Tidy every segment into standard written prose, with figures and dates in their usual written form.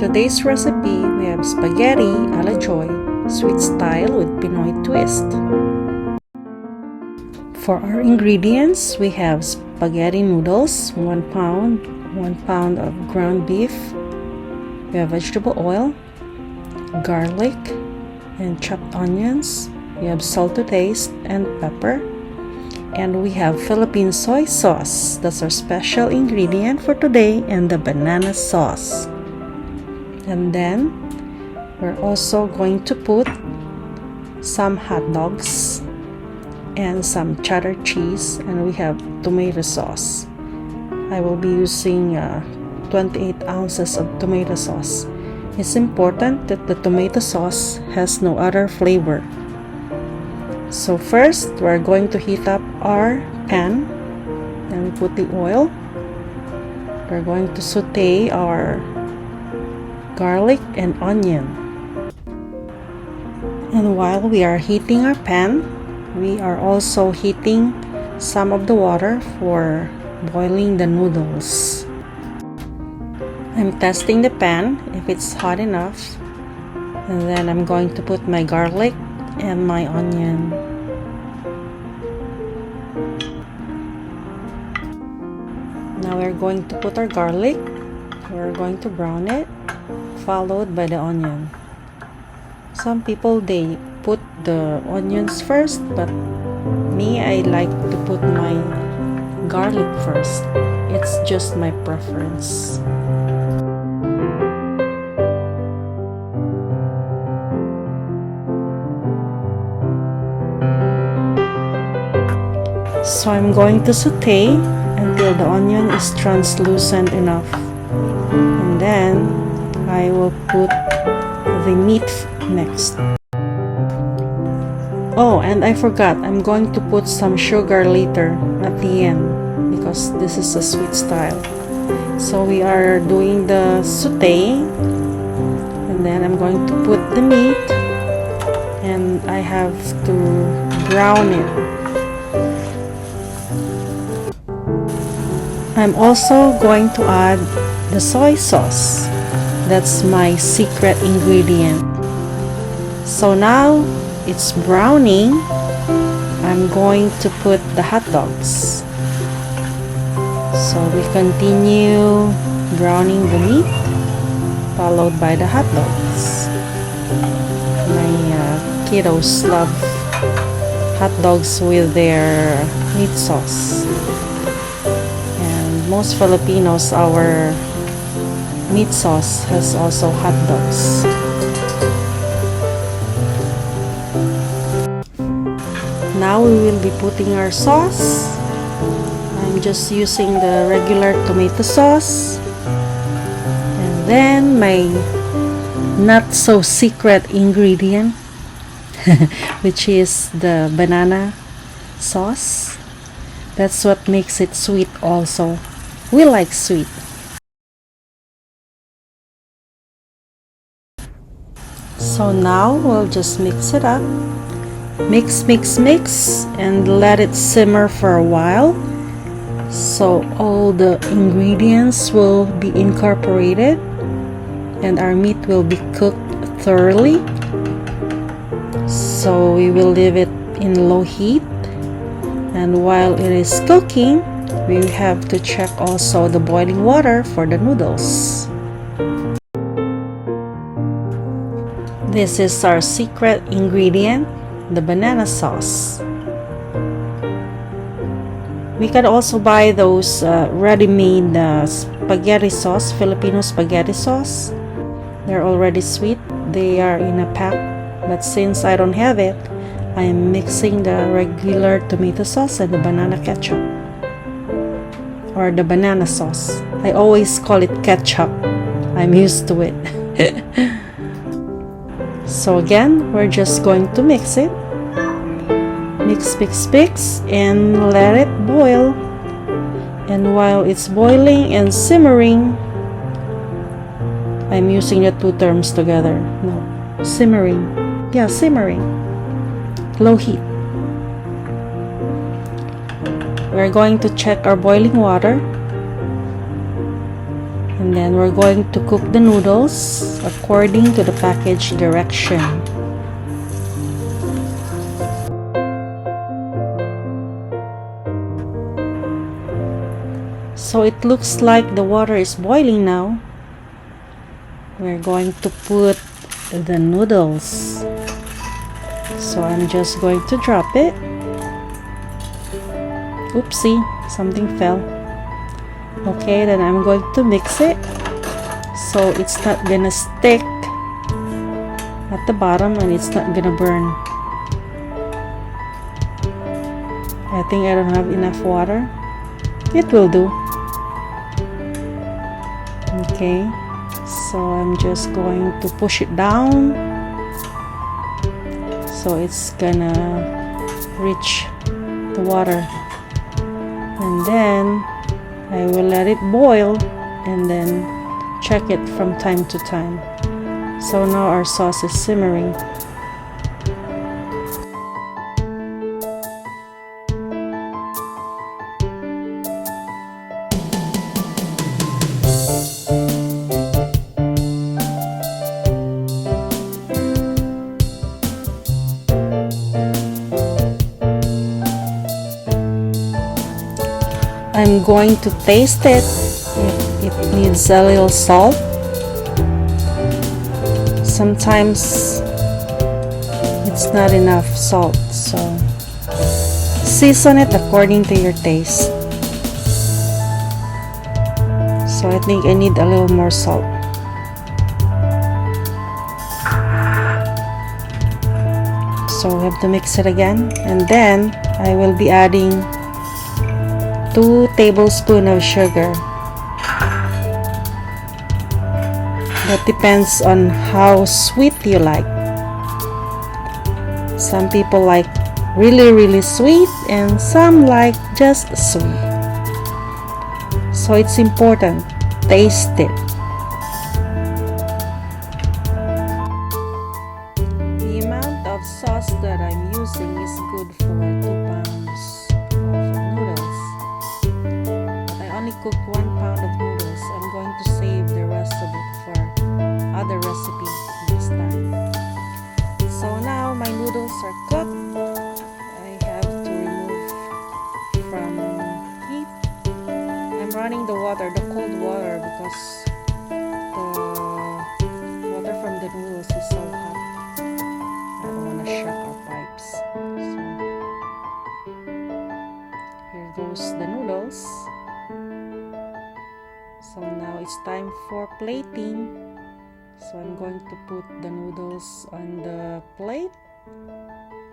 today's recipe, we have spaghetti a la joy, sweet style with Pinoy twist. For our ingredients, we have spaghetti noodles, 1 pound, 1 pound of ground beef, we have vegetable oil, garlic, and chopped onions, we have salt to taste, and pepper, and we have Philippine soy sauce. That's our special ingredient for today, and the banana sauce. And then we're also going to put some hot dogs and some cheddar cheese, and we have tomato sauce. I will be using 28 ounces of tomato sauce. It's important that the tomato sauce has no other flavor. So first, we're going to heat up our pan, and we put the oil. We're going to saute our garlic and onion. And while we are heating our pan, we are also heating some of the water for boiling the noodles. I'm testing the pan if it's hot enough, and then I'm going to put my garlic and my onion. Now we're going to put our garlic. We're going to brown it, followed by the onion. Some people, they put the onions first, but me, I like to put my garlic first. It's just my preference. So I'm going to saute until the onion is translucent enough. And then I will put the meat next. Oh, and I forgot, I'm going to put some sugar later at the end because this is a sweet style. So we are doing the saute, and then I'm going to put the meat, and I have to brown it. I'm also going to add the soy sauce. That's my secret ingredient. So now it's browning. I'm going to put the hot dogs. So we continue browning the meat, followed by the hot dogs. My kiddos love hot dogs with their meat sauce. And most Filipinos, our meat sauce has also hot dogs. Now we will be putting our sauce. I'm just using the regular tomato sauce. And then my not so secret ingredient, which is the banana sauce. That's what makes it sweet also. We like sweet. So now we'll just mix it up. Mix, and let it simmer for a while. So all the ingredients will be incorporated and our meat will be cooked thoroughly. So we will leave it in low heat. And while it is cooking, we have to check also the boiling water for the noodles. This is our secret ingredient, the banana sauce. We can also buy those ready-made spaghetti sauce, Filipino spaghetti sauce. They're already sweet. They are in a pack. But since I don't have it, I am mixing the regular tomato sauce and the banana ketchup. Or the banana sauce. I always call it ketchup. I'm used to it. So again, we're just going to mix it. Mix, and let it boil. And while it's boiling and simmering, I'm using the two terms together. No, simmering. Yeah, simmering. Low heat. We're going to check our boiling water. And then we're going to cook the noodles according to the package direction. So it looks like the water is boiling now. We're going to put the noodles. So I'm just going to drop it. Oopsie, something fell. Okay, then I'm going to mix it so it's not gonna stick at the bottom and it's not gonna burn. I think I don't have enough water. It will do. Okay, so I'm just going to push it down so it's gonna reach the water, and then I will let it boil and then check it from time to time. So now our sauce is simmering. I'm going to taste it if it needs a little salt. Sometimes it's not enough salt, so season it according to your taste. So I think I need a little more salt. So we have to mix it again, and then I will be adding 2 tablespoons of sugar. That depends on how sweet you like. Some people like really sweet and some like just sweet. So it's important, taste it. The amount of sauce that I'm using is good for 2 pounds of noodles. But I only cook 1 pound of noodles. I'm going to save the rest of it for other recipe next time. So now my noodles are cooked. I have to remove from heat. I'm running the water, the cold water, because the water from the noodles is so hot. I don't want to shock our pipes. So here goes the noodles. So now it's time for plating. So I'm going to put the noodles on the plate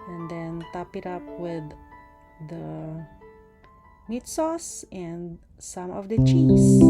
and then top it up with the meat sauce and some of the cheese.